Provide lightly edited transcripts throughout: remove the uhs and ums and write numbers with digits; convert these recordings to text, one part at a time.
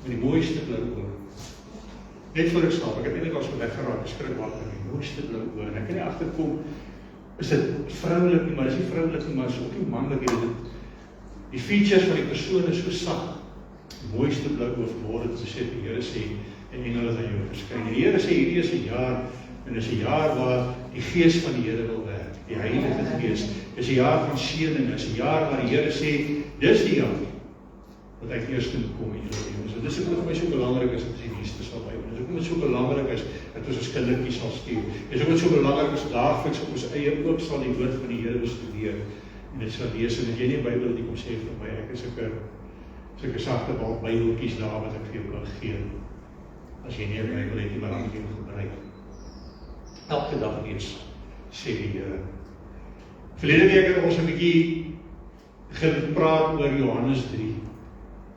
met die mooiste blou oë. Net voor ek slaap, ek het eintlik al so weggeraak, skrik wakker, die mooiste blou oë, en ek kan nie agterkom, is dit vroulik nie, maar is nie vroulik nie, maar is ook nie manlik nie. Die features van die persoon is so sag, die mooiste blou oë vanmôre te sê, die Here sê, en engele gaan jou verskyn. Die Here sê, hierdie is 'n jaar, en is 'n jaar waar die Gees van die Here wil werk, die Heilige Gees, is 'n jaar van seëning, is 'n jaar waar die Here sê, dis die jaar, wat hy eers moet kom in jou lewe. So dis ook vir my so belangrik is, dat die dienste sal by, dis ook wat so belangrik is, dat ons kindertjies sal stuur, dis ook wat so belangrik is, daagliks op ons eie oop sal die woord van die Here bestudeer, en dit sal lees, en as jy nie Bybel die kom sê vir my, ek is sulke sagte balk Bybeltjies daar, wat ek vir jou kan gee, as jy nie 'n Bybel het, maar dan moet jy gebruik, elke dag lees, sê die Here. Verlede week het ons 'n bietjie gepraat oor Johannes 3.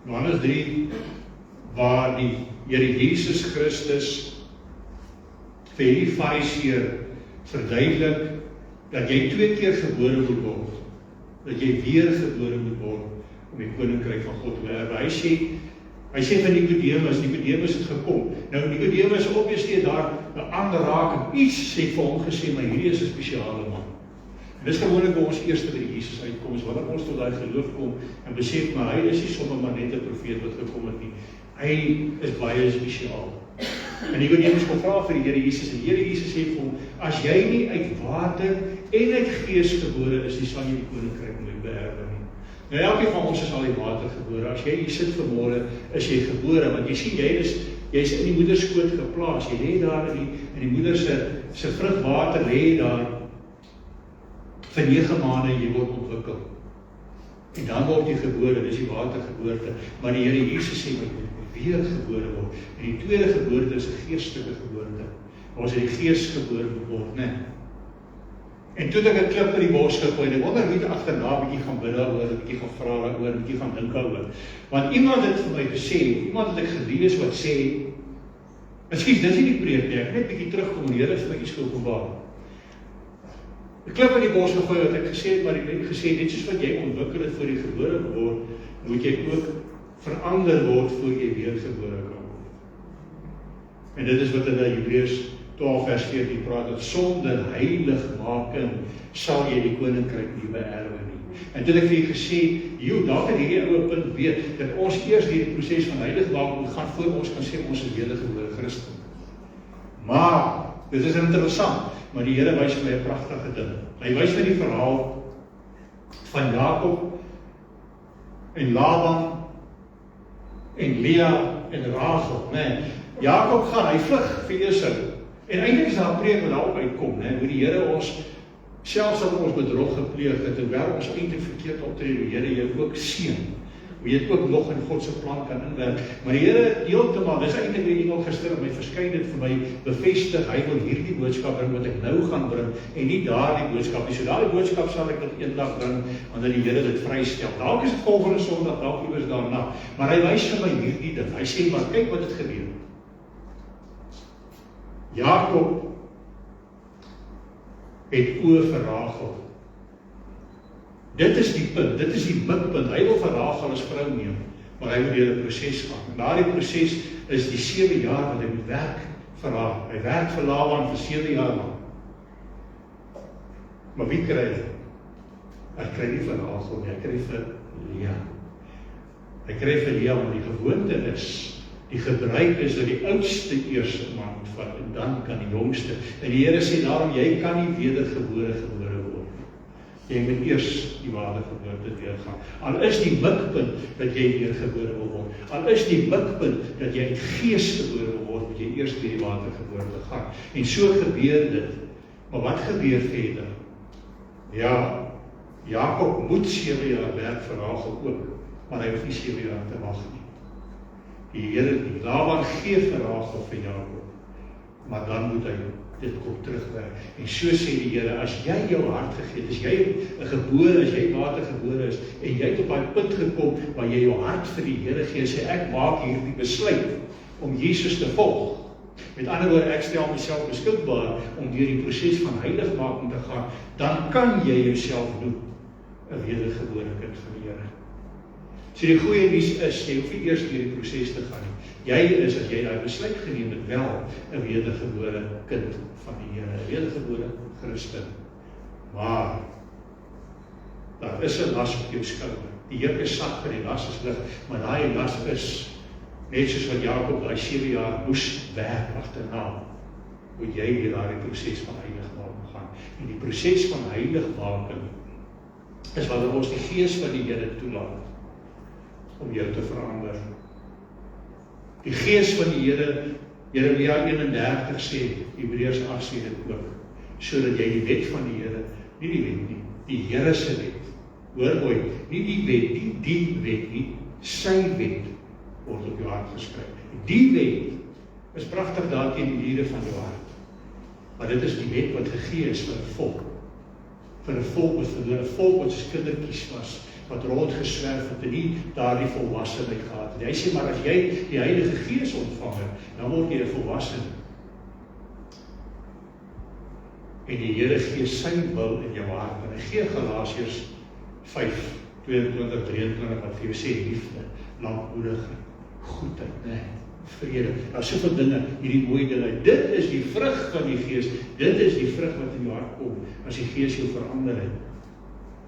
Johannes 3, waar die Here Jesus Christus vir die Fariseer verduidelik dat jy 2 keer gebore moet word, dat jy weer gebore moet word om die koninkryk van God te erwe. Hy sê van Nicodemus het gekom. Nou Nicodemus obviously daar 'n aanraking, iets sê vir hom gesê, maar hierdie is 'n spesiale man. En dis gewoonlik waar ons eerste by Jesus uitkom, is wanneer ons tot daai geloof kom en besef, maar hy is nie sommer maar net 'n profeet wat gekom het nie. Hy is baie spesiaal. En Nicodemus kom vra vir die Here Jesus, en die Here Jesus sê vir hom, as jy nie uit water en uit Gees gebore is, dan sal jy die koninkryk nooit beerwe nie. Nou elkeen van ons is al uit water gebore. As jy hier sit vanmôre, is jy gebore, want jy sien jy's in die moederskoot geplaas. Jy lê daar in die moeder se vrugwater lê daar vir 9 maande en jy word ontwikkel. En dan word jy gebore, dis die watergeboorte. Maar die Here Jesus sê, jy moet weer gebore word. En die tweede geboorte is 'n geestelike geboorte. Waar jy die Gees gebore word, né? En toe het ek 'n klip in die bos gegooi, en ek wonder wie agterna 'n bietjie gaan bid daaroor, 'n bietjie gaan vra daaroor, 'n bietjie gaan dink daaroor. Want iemand het vir my gesê, iemand het ek gelees wat sê, ekskuus, dis nie die preek nie, ek net 'n bietjie terugkom, en die Here het vir my iets geopenbaar. 'n klip in die bos gegooi wat ek gesê het, maar ek het gesê, net soos wat jy ontwikkel het voor jy gebore word, moet jy ook verander word voor jy weer gebore kan word. En dit is wat in Hebreërs 12 vers 14 praat, dat sonder heiligmaking sal jy die koninkryk nie beerwe nie. En toe het ek vir jy gesê, dalk het hierdie ouwe punt weet, dat ons eers die proses van heiligmaking moet gaan, voor ons kan sê, ons is wedergebore Christen. Maar, dit is interessant, maar die Here wys my 'n pragtige ding. Hy wys my die verhaal van Jakob en Laban en Lea en Rachel, né? Jakob gaan, hy vlug vir Esau. En eintlik is daar 'n preek wat daarop uitkom, né? Hoe die Here ons, selfs as ons bedrog gepleeg het, terwyl ons eintlik verkeerd optree, die Here jou ook seën. Hoe jy dit ook nog in God se plan kan inwerk. Maar die Here heeltemal, dis eintlik die engel gister op my verskyn het vir my bevestig, hy wil hierdie boodskap bring wat ek nou gaan bring, en nie daardie boodskap nie. So daardie boodskap sal ek dit eendag bring, wanneer die Here dit vrystel. Dalk is dit volgende Sondag, dalk iewers daarna. Maar hy wys vir my hierdie ding. Hy sê, maar kyk wat het gebeur. Jakob het oë vir Rachel. Dit is die punt, dit is die mikpunt. Hy wil vir Rachel as vrou neem, maar hy moet deur 'n proses gaan. En daardie proses is die 7 jaar wat hy moet werk vir haar. Hy werk vir Laban vir 7 jaar lang. Maar wie kry hy? Hy kry nie vir Rachel nie, hy kry vir Lea. Hy kry vir Lea, want die gewoonte is, die gebruik is dat die oudste eers 'n man moet vat, en dan kan die jongste. En die Here sê daarom, jy kan nie wedergebore word. Jy moet eers die wedergeboorte deurgaan. Al is die mikpunt dat jy weergebore wil word. Al is die mikpunt dat jy uit Gees gebore wil word, moet jy eers deur die watergeboorte gaan. En so gebeur dit. Maar wat gebeur verder? Ja, Jakob moet 7 jaar werk vir Rachel ook, maar hy hoef nie 7 jaar te wag nie. Die Here, Laban gee vir Rachel vir Jakob, maar dan moet hy dit kom terugwerk. En so sê die Here, as jy jou hart gegee het, as jy 'n gebore, as jy watergebore is, en jy het op daai punt gekom, waar jy jou hart vir die Here gee, sê ek maak hierdie besluit, om Jesus te volg. Met ander woorde, ek stel myself beskikbaar, om deur die proses van heiligmaking te gaan, dan kan jy jouself doen, 'n wedergebore kind van die Here. So die goeie nuus is, jy hoef nie eers deur die proses te gaan nie. Jy is, as jy daai besluit geneem het, wel 'n wedergebore kind van die Here, 'n wedergebore Christen. Maar daar is 'n las op jou skouer. Die juk is sag en die las is lig, maar daai las is net soos wat Jakob daai 7 jaar moes werk agterna. Moet jy deur daai proses van heiligmaking gaan. En die proses van heiligmaking is wanneer ons die Gees van die Here toelaat om jou te verander. Die Gees van die Here, Jeremia 31 sê, Hebreërs 8 sê dit ook, sodat jy die wet van die Here, nie die wet nie, die Here se wet, hoor mooi, nie die wet, nie die wet nie, sy wet word op jou hart geskryf. Die wet is pragtig daar teen die mure van jou hart. Maar dit is die wet wat gegee is vir 'n volk. Vir 'n volk wat soos kindertjies was, wat rondgeswerf het en nie daardie volwassenheid gehad het. Hy sê, maar as jy die Heilige Gees ontvang het, dan word jy 'n volwassene. En die Here gee sy wil in jou hart. En hy gee Galasiërs 5, 22, 23, wat vir jou sê, liefde, lankmoedigheid, goedheid, vrede. Daar is soveel dinge, hierdie mooi dinge. Dit is die vrug van die Gees. Dit is die vrug wat in jou hart kom, as die Gees jou verander het,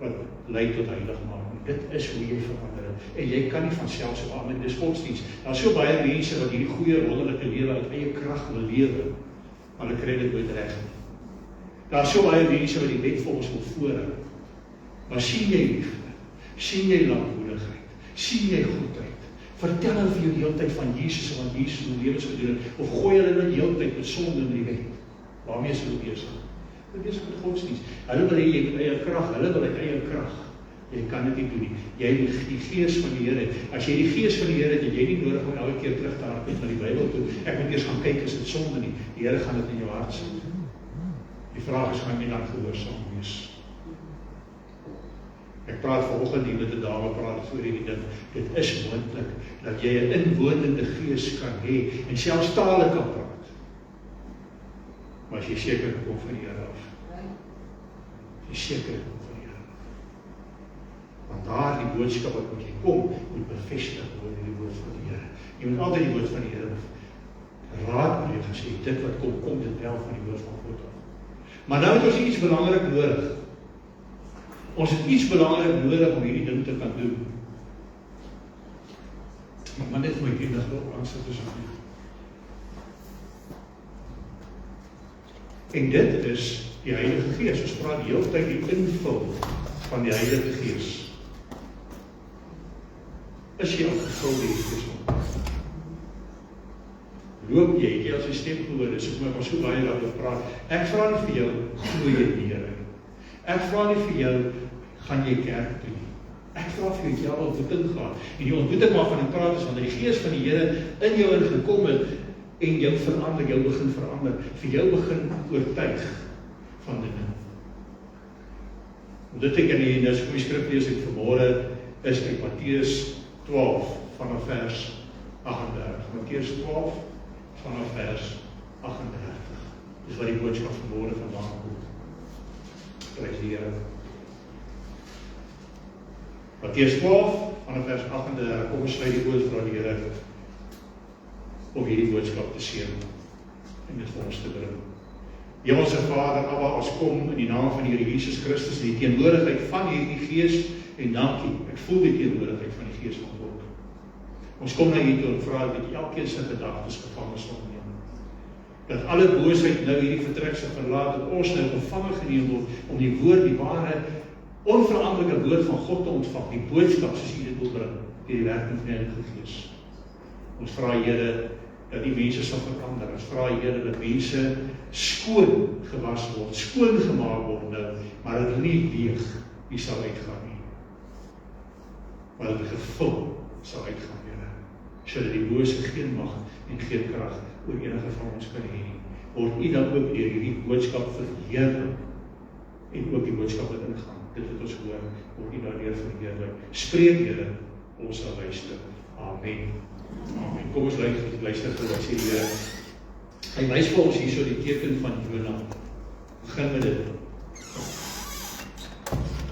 wat lei tot heiligmaking. Dit is hoe jy verander het. En jy kan nie van self so aan, dis godsdienst. Daar is so baie mense wat hierdie goeie wonderlike lewe uit eie krag wil lewe, maar hulle kry dit nooit reg nie. Daar is so baie mense wat die wet volgens wil voorhou. Maar sien jy liefde? Sien jy lankmoedigheid? Sien jy goedheid? Vertel hulle vir jou die hele tyd van Jesus en wat Jesus in die lewens gedoen het, of gooi hulle net die hele tyd met sonde in die wet? Waarmee is hulle besig? Hulle besig met godsdienst. Hulle wil hê met eie krag, hulle wil uit eie krag. Jy kan dit nie doen nie. Jy moet die Gees van die Here. As jy die Gees van die Here het, jy nie nodig om elke keer terug te hardloop na die Bybel toe. Ek moet eers gaan kyk, is dit sonde nie. Die Here gaan dit in jou hart sit. Die vraag is, gaan jy dan gehoorsaam wees? Ek praat vanoggend hier met 'n dame, praat voor hierdie ding. Dit is moontlik dat jy 'n inwonende Gees kan hê en selfs tale kan praat. Maar as jy seker kom van die Here af. Jy seker kom van die Here af. Want daar die boodskap wat moet jy kom, moet bevestig word in die woord van die Here. Jy moet altyd die woord van die Here raadpleeg en sê, dit wat kom dit wel van die woord van God af. Maar nou het ons iets belangrik nodig. Ons het iets belangrik nodig om hierdie ding te kan doen. Maar net my enige aansit is aan. En dit is die Heilige Gees. Ons praat die hele tyd die invul van die Heilige Gees. Is jy al gevul die Gees? Loop jy as jy stem gehoor is, ek maar so baie daaroor praat. Ek vra nie vir jou, glo jy die Here. Ek vra nie vir jou, gaan jy kerk toe nie. Ek vra vir jou, jy al ontmoeting gehad. En die ontmoeting waarvan ek praat is, wanneer die Gees van die Here in jou ingekom het, en jou verander, jou begin verander, vir jou begin oortuig van dinge. Dit ek in die goeie skrif lees ek vanmôre, is uit Matteus 12, vanaf vers 38. Matteus 12, vanaf vers 38. Dis wat die boodskap vanmôre vandaan kom. Prys die Here. Matteus 12, vanaf vers 38, kom ons sluit die oor van die Here om hierdie boodskap te seën en dit vir ons te bring. Hemelse Vader, Abba, ons kom in die naam van die Here Jesus Christus in die teenwoordigheid van hierdie Gees en dankie. Ek voel die teenwoordigheid van die Gees van God. Ons kom na hier toe en vra dat elkeen sy gedagtes gevange sal neem. Dat alle boosheid nou hierdie vertrek sal verlaat, dat ons nou gevange geneem word om die woord, die ware, onveranderlike woord van God te ontvang, die boodskap soos U dit wil bring, deur die werking van die Heilige Gees. Ons vra Here dat die mense sal verander. Ons vra Here dat mense skoon gewas word, skoon gemaak word nou, maar dat nie leeg nie sal uitgaan nie. Maar dat gevul sal uitgaan, Here. Sodat die bose geen mag en geen krag oor enige van ons kan hê nie. Word U dan ook deur hierdie boodskap verheerlik en ook die boodskap wat ingaan. Dit wat ons hoor, word U daardeur verheerlik. Spreek, Here, ons sal luister. Amen. Amen. Kom ons luister vir wat sê die Here. Hy wys vir ons hierso die teken van Jona. Begin met dit.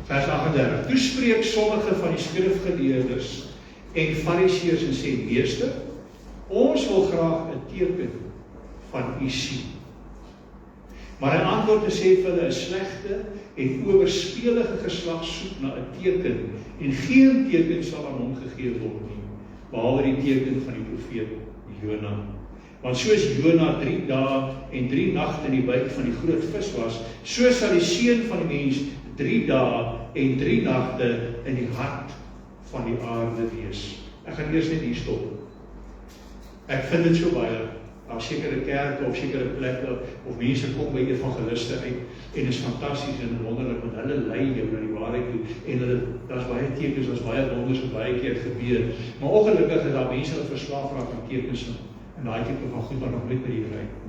Vers 38. Toe spreek sommige van die skrifgeleerdes en Fariseërs en sê, meester, ons wil graag 'n teken van u sien. Maar hy antwoord en sê vir hulle, 'n slegte en oorspelige geslag soek na 'n teken, en geen teken sal aan hom gegee word nie, behalwe die teken van die profeet Jona. Want soos Jona 3 dae en 3 nagte in die buik van die groot vis was, so sal die seun van die mens 3 dae en 3 nagte in die hart van die aarde wees. Ek gaan eers net hier stop. Ek vind dit so baie, daar sekere kerke of sekere plekke, of mense kom by evangeliste uit, en is fantasties en wonderlik, want hulle lei jou na die waarheid toe, en daar's baie tekens, daar's baie wonders wat baie keer gebeur, maar ongelukkig is daar mense wat verslaaf raak aan tekens, en daai tipe van goed wat nog nooit by die Here uitkom.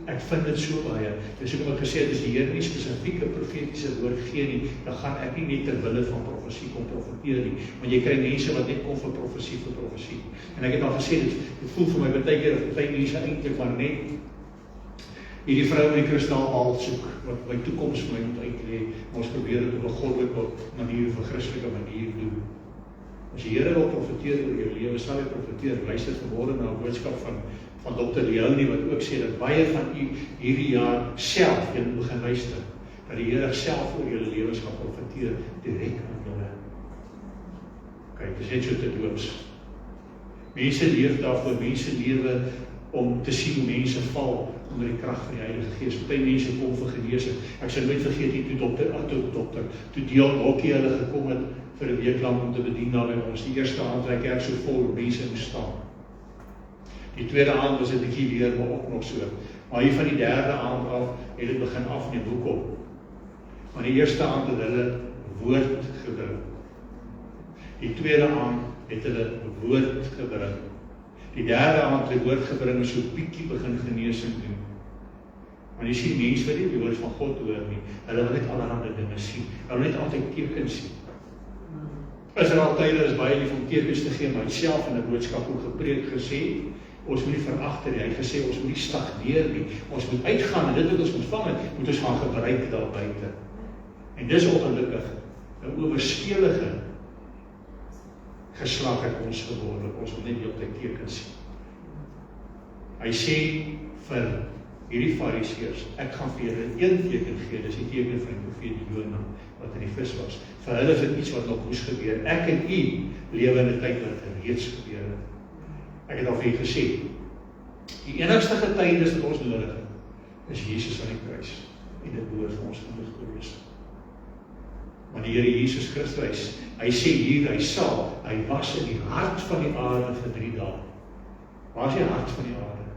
Ek vind dit so baie. Dis hoekom ek gesê het, as die Here nie spesifieke profetiese woord gee nie, dan gaan ek nie net ter wille van profesie kom profeteer nie, want jy kry mense wat net kom vir profesie. En ek het al gesê, dit voel vir my baie keer of baie mense eintlik maar net hierdie vrou met die kristalbal soek, wat my toekoms vir my moet uitlê, maar ons probeer dit op 'n goddelike manier, of 'n Christelike manier doen. As die Here wil profeteer oor jou lewe, sal hy profeteer. Luister vanmôre na 'n boodskap van Dr. Leonie, wat ook sê dat baie van u hierdie jaar self, jy moet begin luister, dat die Here self oor julle lewens gaan profeteer, direk aan julle. Kyk, dis net so te doops. Mense leef daarvoor, mense lewe om te sien hoe mense val onder die krag van die Heilige Gees. Baie mense kom vir genesing. Ek sal nooit vergeet nie, toe Deel Bokkie hulle gekom het vir 'n week lank om te bedien daar by ons. Die eerste aand was die kerk so vol, mense moes staan. Die tweede aand was 'n bietjie weer, maar ook nog so. Maar hier van die derde aand af, het dit begin afneem. Hoekom? Want die eerste aand het hulle woord gebring. Die tweede aand het hulle woord gebring. Die derde aand het woord gebring en so bietjie begin genesing doen. Want jy sien, mense wat nie die woord van God hoor nie, hulle wil net allerhande dinge sien. Hulle wil net altyd tekens sien. Israel Taylor is baie lief om tekens te gee, maar hy self in 'n boodskap ook gepreek gesê, ons moet nie veragter nie. Hy het gesê, ons moet nie stagneer nie. Ons moet uitgaan, en dit wat ons ontvang het, moet ons gaan gebruik daar buite. En dis ongelukkig 'n oorspelige geslag het ons geword. Ons wil net die op die tekens sien. Hy sê vir hierdie Fariseërs, ek gaan vir julle een teken gee, dis die teken van die profeet Jona, wat in die vis was. Vir hulle is dit iets wat nog moes gebeur. Ek en u lewe in 'n tyd wat reeds gebeur het. Ek het al vir u gesê, die enigste getuienis wat ons nodig het, is Jesus aan die kruis, en dit behoort vir ons genoeg te wees. Want die Here Jesus Christus, hy sê hier, hy was in die hart van die aarde vir 3 dae. Waar is die hart van die aarde?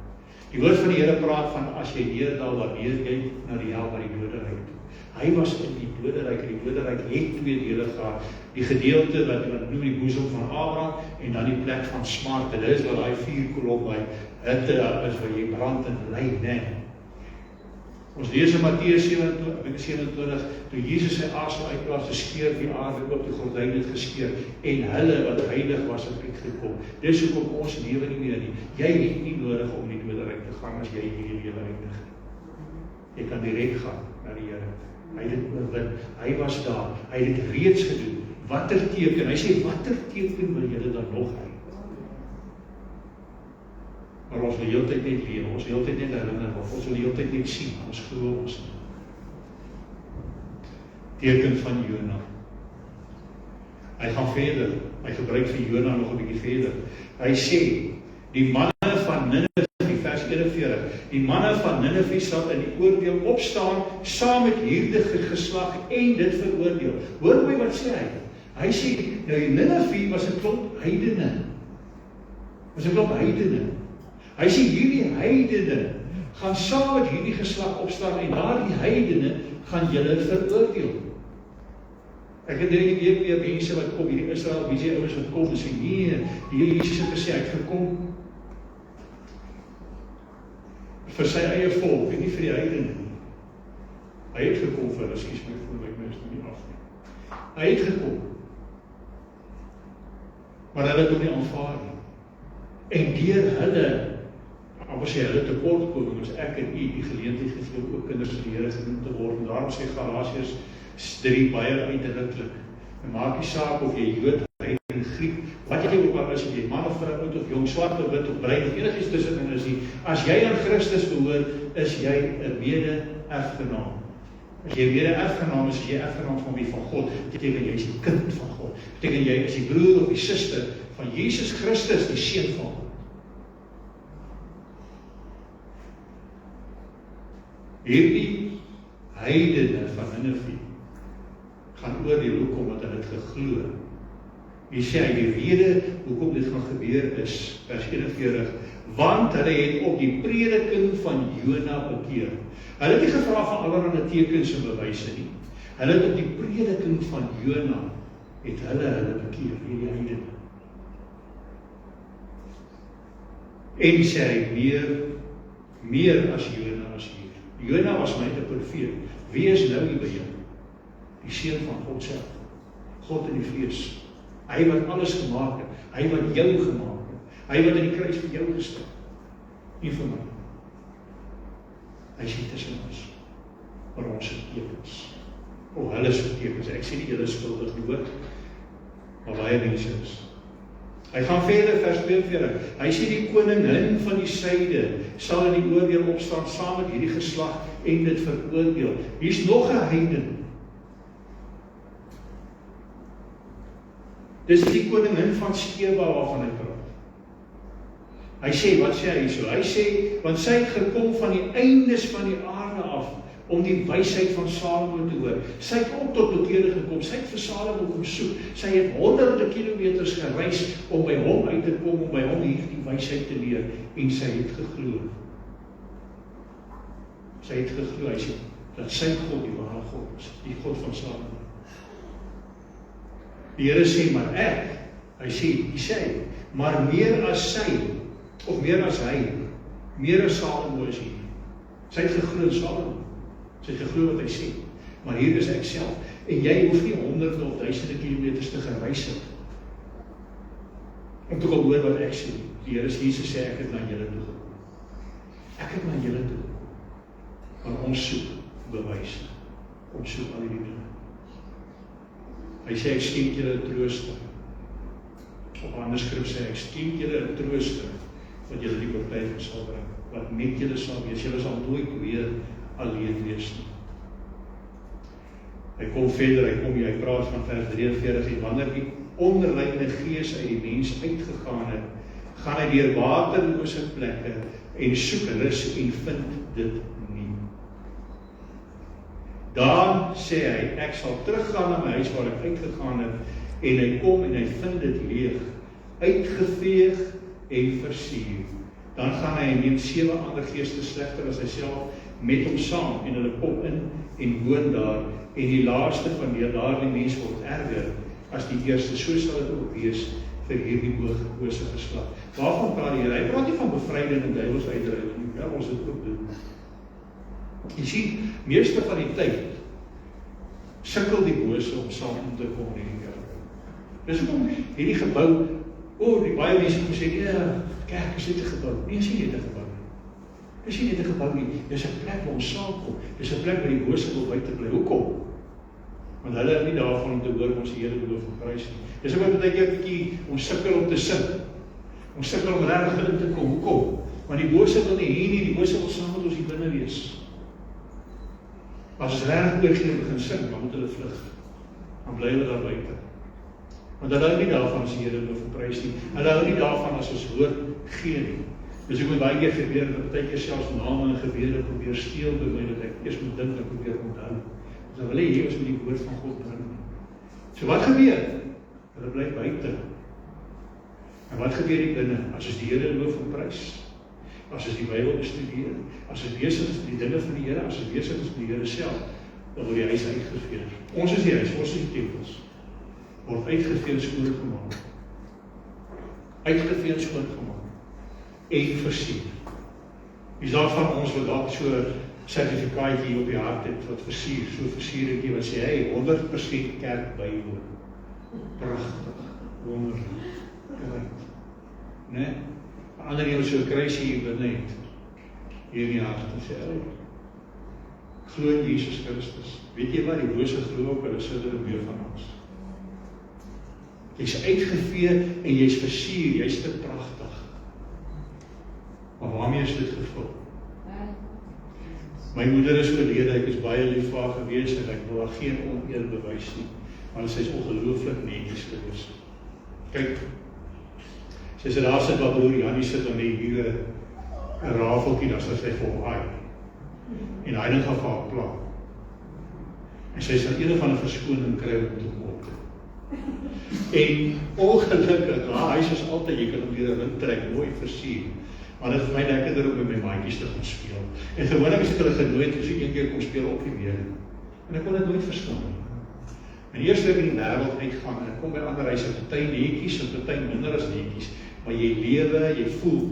Die woord van die Here praat van, as jy neerdal, wanneer jy na die hel, by die doderyk toe. Hy was in die doderyk, en die doderyk het 2 dele gehad. Die gedeelte wat noem die boesem van Abraham, en dan die plek van smarte. Dit is waar daai 4 kolom by hitte is, waar jy brand en ly, né? Ons lees in Matteus 27, toe Jesus sy asem uitblaas, geskeur die aarde oop, die gordyn het geskeur, en hulle wat heilig was het uitgekom. Dis hoekom ons lewe nie meer nie. Jy het nie nodig om die doderyk te gaan as jy hierdie lewe eindig. Jy kan direk gaan na die Here. Hy het dit oorwin. Hy was daar. Hy het dit reeds gedoen. Watter teken? Hy sê, watter teken wil julle dan nog hê? Maar ons wil heeltyd net lewe, ons wil heeltyd net herinner, ons wil heeltyd net sien, ons glo ons nie. Teken van Jona. Hy gaan verder, hy gebruik vir Jona nog 'n bietjie verder. Hy sê, die manne van Ninive, vers 41, die manne van Ninive sal in die oordeel opstaan, saam met hierdie geslag en dit veroordeel. Hoor my wat sê hy? Hy sê, nou die Ninive was 'n klomp heidene. Hy sê, hierdie heidene gaan saam met hierdie geslag opstaan, en daardie heidene gaan julle veroordeel. Ek het hierdie week weer mense wat kom, hierdie Israel, wie sê ouens wat kom, en sê, nee, die Here Jesus het gesê, hy het gekom vir sy eie volk, en nie vir die heidene nie. Hy het gekom vir hulle, skies my voel, ek mens nie af nie. Hy het gekom, maar hulle het hom nie aanvaar nie. En deur hulle, maar sê hulle tekortkomings, ek en u die geleentheid gegee ook kinders van die Here genoem te word. En daarom sê Galasiërs 3 baie uitdruklik, en maak nie saak of jy Jood, in Griek, wat jy ook al is, of jy man of vrou, oud of jong, swart of wit of bruin, of enigiets tussenin is nie, as jy aan Christus behoort, is jy 'n mede-erfgenaam. As jy mede-erfgenaam is jy erfgenaam van wie? Van God. Beteken jy is die kind van God. Beteken jy is die broer of die suster van Jesus Christus, die seun van God. Hierdie heidene van Ninive gaan oordeel hoekom wat hulle het geglo. Hier sê hy die rede hoekom dit gaan gebeur is, vers 41, want hulle het op die prediking van Jona bekeer. Hulle het nie gevra van allerlei tekens en bewyse nie. Hulle het op die prediking van Jona het hulle bekeer, hierdie heidene. En sê hy meer as Jona as hier. Jona was net 'n profeet. Wie is nou hier by jou? Die seun van God self. God in die vlees. Hy wat alles gemaak het. Hy wat jou gemaak het. Hy wat in die kruis vir jou gesterf. Nie vir my. Hy sê tussen ons. Maar ons se tekens. Hulle se tekens. Ek sê nie julle skuldig dood. Maar baie mense is. Hy gaan verder, vers 42. Hy sê die koningin van die suide sal in die oordeel opstaan saam met hierdie geslag en dit veroordeel. Hier's nog 'n heiden. Dis die koningin van Sheba waarvan hy praat. Hy sê, wat sê hy so? Hy sê, want sy het gekom van die eindes van die aarde af om die wysheid van Salomo te hoor. Sy het ook tot bekering gekom. Sy het vir Salomo kom soek. Sy het honderde kilometers gereis om by hom uit te kom, om by hom hierdie wysheid te leer. En sy het geglo. Sy het geglo, hy sê, dat sy God die ware God is, die God van Salomo. Die Here sê, maar ek, hy sê, maar meer as sy, of meer as hy, meer as Salomo is hier. Sy het geglo in Salomo. Sy het geglo wat hy sê. Maar hier is ek self. En jy hoef nie honderde of duisende kilometers te gereis het. Om te kom hoor wat ek sê. Die Here Jesus sê, ek het na julle toe gekom. Ek het na julle toe gekom. Want ons soek bewys. Ons soek al die dinge. Hy sê, ek skenk julle 'n trooster. Op 'n ander skrif sê, ek skenk julle 'n trooster, wat julle die oortuiging sal bring, wat met julle sal wees. Julle sal nooit weer alleen wees nie. Hy kom verder, hy praat van vers 43, en wanneer die onreine gees uit die mens uitgegaan het, gaan hy deur waterlose plekke en soek rus en vind dit nie. Dan sê hy, ek sal teruggaan na my huis waar ek uitgegaan het, en hy kom en hy vind dit leeg, uitgeveeg en versier. Dan gaan hy en neem 7 ander geeste slegter as hy self met hom saam, en hulle kom in en woon daar, en die laaste van daardie mens word erger as die eerste. So sal dit ook wees vir hierdie bose geslag. Waarvan praat die Here? Hy praat nie van bevryding en duiwels uitdrywing nie. Ja, ons dit ook doen. Jy sien, meeste van die tyd sukkel die bose om saam te kom in hierdie kerk. Dis hoekom hierdie gebou, die baie mense het gesê, ja, kerk is net 'n gebou. Nee, is nie net 'n gebou. Dis nie net 'n gebou nie. Dis 'n plek waar ons saamkom. Dis 'n plek waar die bose wil buite bly. Hoekom? Want hulle is nie daarvan om te hoor ons die Here loof en prys nie. Dis ook baie keer 'n bietjie ons sukkel om te sing. Ons sukkel om regtig in te kom. Hoekom? Want die bose wil nie hier nie, die bose wil saam met ons hier binne wees. As ons regtig oorgee begin sing, dan moet hulle vlug. Dan bly hulle daar buite. Want hulle hou nie daarvan as die Here loof en prys nie. Hulle hou nie daarvan as ons woord gee nie. Dus ek moet baie keer gebeur, dat baie keer selfs name en gebede probeer steel by my, dat ek eers moet dink en probeer onthou. Dus dan wil hy ons met die woord van God bring. So wat gebeur? Hulle bly buite. En wat gebeur hier binne? As ons die Here loof en prys, as ons die Bybel bestudeer, as ons besig is met die dinge van die Here, as ons besig is met die Here self, dan word die huis uitgevee. Ons is die huis, ons is die tempels. Word uitgevee en skoongemaak. Uitgevee en skoongemaak. En versier. Is daar van ons wat dalk so 'n sertifikaatjie op die hart het wat versier, so versieretjie wat sê, hey, 100% kerk bywoon. Pragtig, wonderlik. Né? Ander jy so 'n kruisie hier binne het. Hier in die hart te sê, hey, glo in Jesus Christus. Weet jy wat, die bose glo ook, hulle sit er meer van ons. Jy's uitgevee en jy's versier, jy's te pragtig. Maar waarmee is dit gevul? My moeder is gelede, ek is baie lief vir haar gewees en ek wil haar geen oneer bewys nie, maar sy is ongelooflik netjies gewees. Kyk, sy sê daar sit wat broer Janie sit aan die hierde 'n rafeltjie, dan sê sy vir hom haai. En hy ding gaan vir haar pla. En sy sal een van 'n verskoning kry om te kom. En ongelukkig, haar huis is altyd, jy kan hom deur 'n wind trek, mooi versier. Maar dit is vir my lekkerder om met my maatjies te gaan speel. En gewoonlik as ek hulle genooi het, as ek een keer kom speel op die weer. En ek kon dit nooit verstaan nie. En eers ek in die wêreld uitgaan, en ek kom by ander huise, party netjies en party minder as netjies, maar jy lewe, jy voel,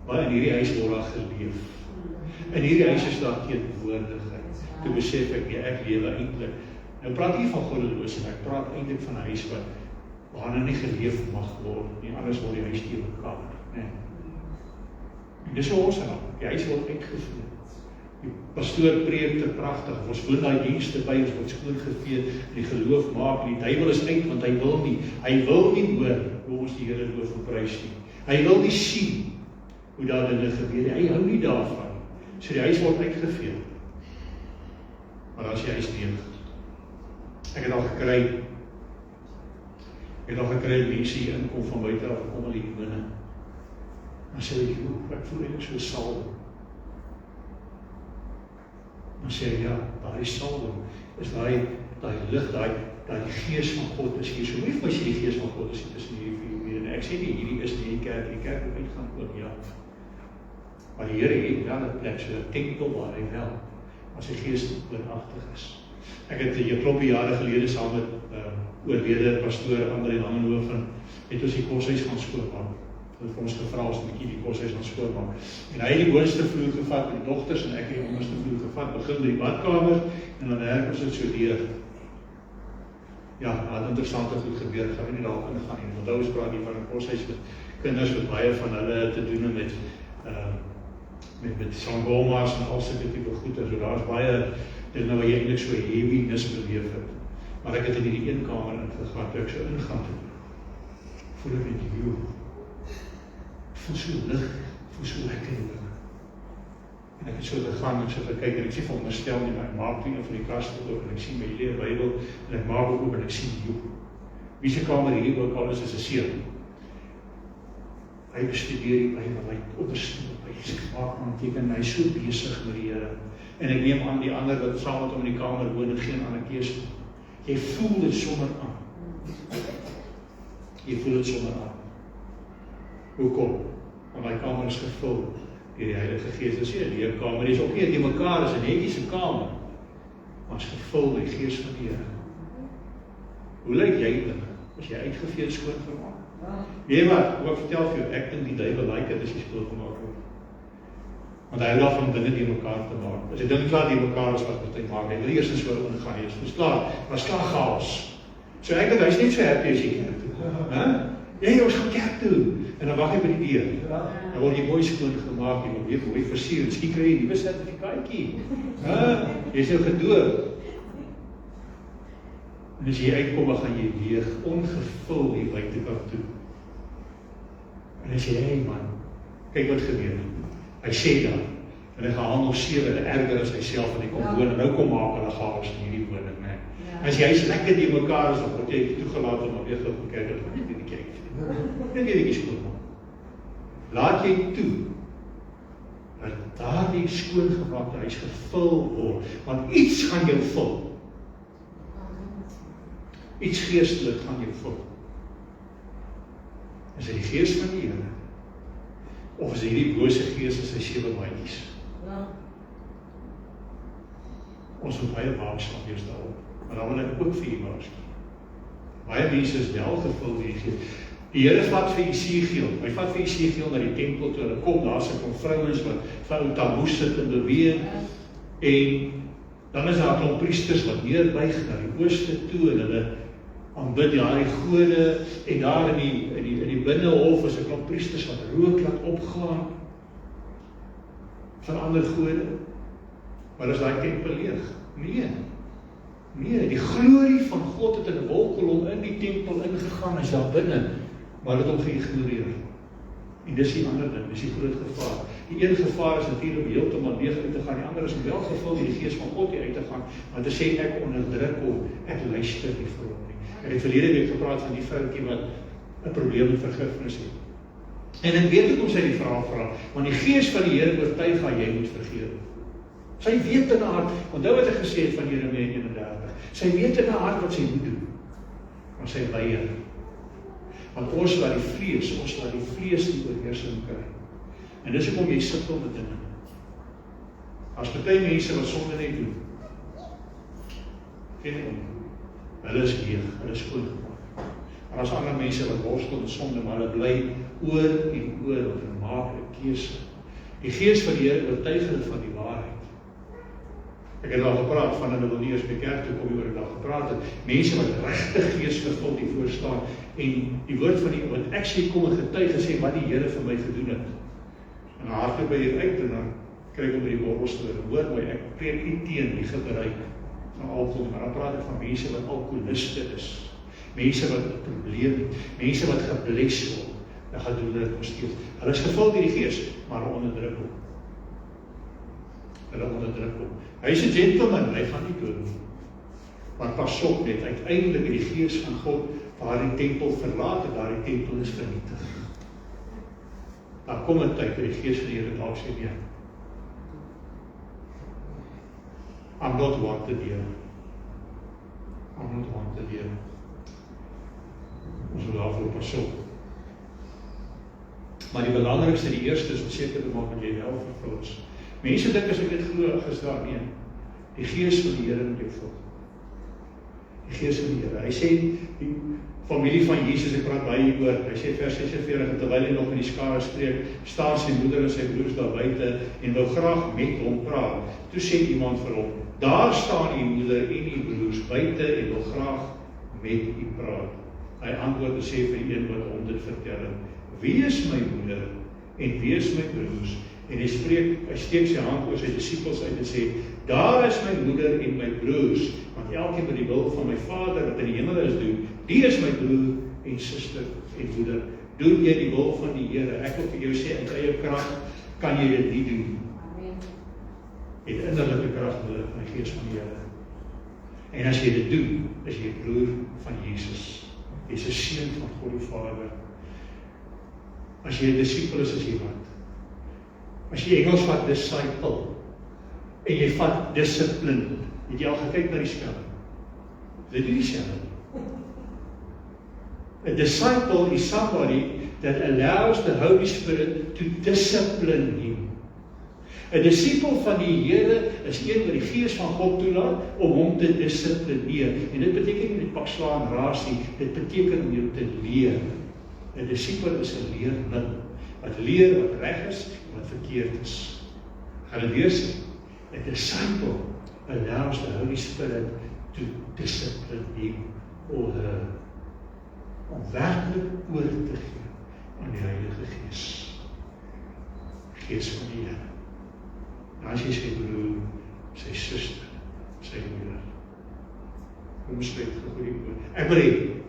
maar in hierdie huis word daar geleef. In hierdie huis is daar teenwoordigheid. Toe besef ek, ek lewe eintlik. Nou praat hier van goddeloosheid, ek praat eintlik van 'n huis waarin nie geleef mag word nie, anders word die huis te bekamer, nee. En dis hoe ons raak, die huis word uitgevee. Die pastoor preek te pragtig, ons woon daai dienste by, ons word skoongevee, die geloof maak, en die duiwel is uit, want hy wil nie hoor hoe ons die Here loof en prys nie. Hy wil nie sien hoe daar dinge gebeur, hy hou nie daarvan. So die huis word uitgevee. Maar as jy huis leeg, ek het al gekry, mense hier inkom van buite af, kom al hier binne. Dan sê ek, ek voel eintlik so salwing. Dan sê ek, ja, daai salwing is daai lig, daai gees van God is hier. So moet vir my sê die gees van God is hier tussen hierdie vier en ek sê nie, hierdie is nie die kerk moet uitgaan oor, ja. Maar die Here het wel 'n plek, so 'n tempel waar hy wel, as sy gees woonagtig is. Ek het 'n klompie jare gelede saam met oorlede pastoor André Langenhoven het ons die koshuis gaan skoonmaak. Hulle het ons gevra ons 'n bietjie die koshuis gaan skoonmaak. En hy het die boonste vloer gevat met die dogters en ek het die onderste vloer gevat, begin by die badkamer en dan werk ons dit so deur. Ja, het interessante goed gebeur, ek gaan nie daarop ingaan nie. Onthou ons praat hier van 'n koshuis met kinders wat baie van hulle te doen met sangomas en al sulke tipe goede, so daar is baie dit nou wat jy eintlik so heaviness beleef het. Maar ek het in hierdie een kamer ingegaan, toe ek so ingaan toe. Voel ek net die voel so lig, voel so lekker in dinge. En ek het so gegaan en so gekyk en ek sê vir onderstel nie, maar ek maak toe een van die kaste oop en ek sien my hele Bybel en ek maak oop en ek sien die wie se kamer hier ook al is 'n seun. Hy bestudeer die Bybel, hy ondersteun, hy maak aanteken, hy is so besig met die Here. En ek neem aan die ander wat saam met hom in die kamer woon, het geen ander keuse. Jy voel dit sommer aan. Jy voel dit sommer aan. Hoekom? Want my kamer is gevul deur die Heilige Gees. Dis nie 'n leerkamer, dis ook nie die mekaar is 'n netjiese kamer. Maar is gevul met die Gees van die Here. Hoe lyk jy dit? As jy uitgevee skoon gemaak? Weet jy wat? Ek vertel vir jou, ek dink die duiwel like dit as jy skoon gemaak word. Want hy hou daarvan om dinge die mekaar te maak. As jy dink klaar die mekaar is wat party maak, hy wil eers eens oor ingaan, jy is klaar, maar is klaar chaos. So ek dink hy is net so happy as jy kerk toe. Jy ons gaan kerk toe, en dan wag jy by die deur. Dan word jy mooi skoon gemaak, jy word weer mooi versier, en skielik kry jy 'n nuwe sertifikaatjie. Jy is nou gedoop. En as jy uitkom, dan gaan jy leeg, ongevul hier buitekant toe. En as jy, hey man, kyk wat gebeur. Hy sê dan, en hy gaan nog 7 erger as hy self, en hy kom woon, en nou kom maak hulle chaos in hierdie woning, nee. As jy is lekker die mekaar is, dan word jy toegelaat om weer te kyk, dat word nie die kerk. Net jy die skoon maak. Laat jy toe, dat daardie skoongemaakte huis gevul word, want iets gaan jou vul. Iets geestelik gaan jou vul. Is dit die gees van die Here? Of is hierdie bose gees as hy 7 maatjies? Ja. Ons moet baie waaksaam wees daarop. Maar dan wil ek ook vir julle waarsku. Baie mense is wel gevul deur die Gees. Die Here vat vir Esegiel. Hy vat vir Esegiel na die tempel toe. Hulle kom daar sit kom vrouens wat van ou taboes sit en beweeg. En dan is daar 'n klomp priesters wat neerbuig na die ooste toe en hulle aanbid daai gode en daar in die binnehof is 'n klomp priesters wat rook laat opgaan van ander gode. Maar is daai tempel leeg? Nee. Nee, die glorie van God het in 'n wolkkolom in die tempel ingegaan, is daar binne, maar het hom geïgnoreer. En dis die ander ding, dis die groot gevaar. Die een gevaar is natuurlik om heeltemal leeg uit te gaan, die ander is om wel gevul deur die Gees van God uit te gaan, want te sê ek onderdruk hom, ek luister nie vir hom nie. Ek het verlede week gepraat van die vroutjie wat 'n probleem met vergifnis het. En ek weet hoekom sy die vraag vra, want die Gees van die Here oortuig haar jy moet vergewe. Sy weet in haar hart, onthou wat ek gesê het van Jeremia 31, sy weet in haar hart wat sy moet doen, maar sy weier. Want ons laat die vlees die oorheersing kry. En dis hoekom jy sukkel met dinge. As party mense wat sonde net doen, geen om, hulle is leeg, hulle is skoongemaak. En as ander mense wat worstel met sonde, maar hulle bly oor en oor, en maak 'n keuse. Die Gees van die Here oortuig hulle van die waarheid. Ek het al gepraat van hulle wil nie eens by kerk toe kom oor en al gepraat het, mense wat regtig geesvervuld hier voor staan, en die woord van die, wat ek sê kom 'n getuige sê wat die Here vir my gedoen het. En hardloop by hier uit en dan kry ek om by die borrelstoel en hoor my, ek preek nie teen die gebruik van alkohol, maar dan praat ek van mense wat alkoholiste is, mense wat 'n probleem het, mense wat gebles word, dan gaan doen hulle nog steeds. Hulle is gevul deur die Gees, maar onderdruk hom. Hulle onderdruk hom. Hy is 'n gentleman, hy gaan nie dood nie. Maar pas op net, uiteindelik die Gees van God waar die tempel verlaat en daar die tempel is vernietig. Dan kom 'n tyd dat die Gees van die Here dalk sê nee. I'm not wanted here. I'm not wanted here. Ons moet daarvoor pas op. Maar die belangrikste, die eerste is om seker te maak dat jy wel vervul is. Mense dink as ek dit glo, is daar nie. Die Gees van die Here moet jou vul. Die Gees van die Here. Hy sê die familie van Jesus, ek praat baie hieroor. Hy sê vers 46, en terwyl hy nog in die skare spreek, staan sy moeder en sy broers daar buite en wou graag met hom praat. Toe sê iemand vir hom, daar staan u moeder en u broers buite en wil graag met u praat. Hy antwoord en sê vir die een wat hom dit vertel het, wie is my moeder en wie is my broers? En hy steek sy hand oor sy disippels uit en sê, daar is my moeder en my broers, want elkeen wat die wil van my Vader wat in die hemel is doen, die is my broer en suster en moeder. Doen jy die wil van die Here? Ek wil vir jou sê, in eie krag kan jy dit nie doen. Het innerlike krag nodig van die Gees van die Here. En as jy dit doen, is jy broer van Jesus. Jy is 'n seun van God die Vader. As jy 'n disipel is jy wat? As jy Engels vat disciple, en jy vat discipline, het jy al gekyk na die spelling? Dit is dieselfde. A disciple is somebody that allows the Holy Spirit to discipline him. 'n Disipel van die Here is een wat die Gees van God toelaat om hom te dissiplineer. En dit beteken nie net pak slaan raas nie, dit beteken om jou te leer. 'n Disipel is 'n leerling wat leer wat reg is en wat verkeerd is. Gaan dit weer sê, 'n disciple allows the Holy Spirit to discipline him or her. Om werklik oor te gee aan die Heilige Gees. Gees van die Here. En as jy sy broer, sy suster, sy moeder. Kom spreek vir goeie woord.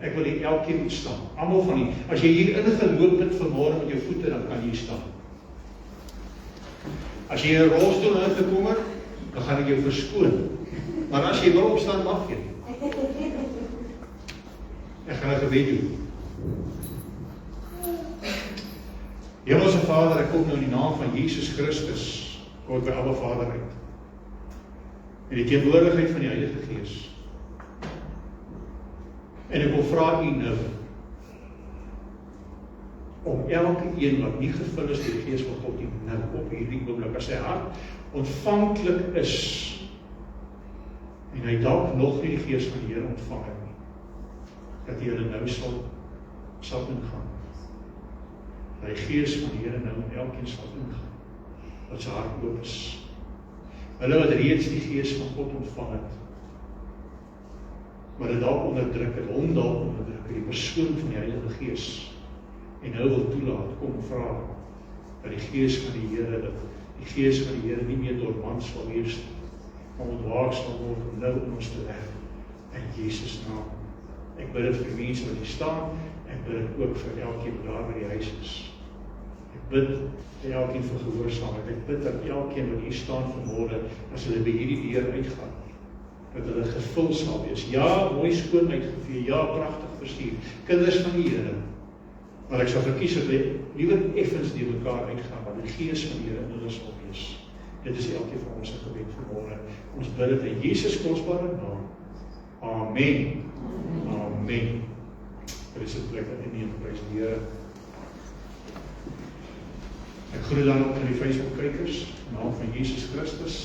Ek wil hê elkeen moet staan. Almal van die, as jy hier ingeloop het vanmôre met jou voete, dan kan jy staan. As jy in 'n rolstoel ingekom het, dan gaan ek jou verskoon. Maar as jy wil opstaan, mag jy. Ek gaan 'n gebed doen. Hemelse Vader, ek kom nou in die naam van Jesus Christus, kom by Abba Vader uit. In die teenwoordigheid van die Heilige Gees. En ek wil vra u nou, om elke een wat nie gevul is deur die Gees van God, nou op hierdie oomblik, as sy hart ontvanklik is, en hy dalk nog nie die Gees van die Here ontvang het nie, dat hy hulle nou sal ingaan. Dat die Gees van die Here nou in elkeen sal ingaan, wat sy hart oop is. Hulle wat reeds die Gees van God ontvang het, maar dit dalk onderdruk het, hom dalk onderdruk, die persoon van die Heilige Gees, en nou wil toelaat, kom vra, dat die Gees van die Here, dat die Gees van die Here nie meer dormant sal wees, maar ontwaak sal word, om nou in ons te werk, in Jesus naam. Ek bid dit vir mense wat hier staan, ek bid dit ook vir elkeen wat daar by die huis is. Ek bid vir elkeen vir gehoorsaamheid, ek bid dat elkeen wat hier staan vanmôre, as hulle by hierdie deur uitgaan, dat hulle gevul sal wees. Ja, mooi skoon uitgevee, ja, pragtig versier, kinders van die Here. Maar ek sal verkies dat hulle liewer effens die mekaar uitgaan, want die Gees van die Here in hulle sal wees. Dit is elkeen van ons gebed vanmôre. Ons bid dit in Jesus kosbare naam. Amen. Amen. Dit is 'n plek wat nie prys die Here. Ek groet dan ook aan die Facebook kykers, in naam van Jesus Christus.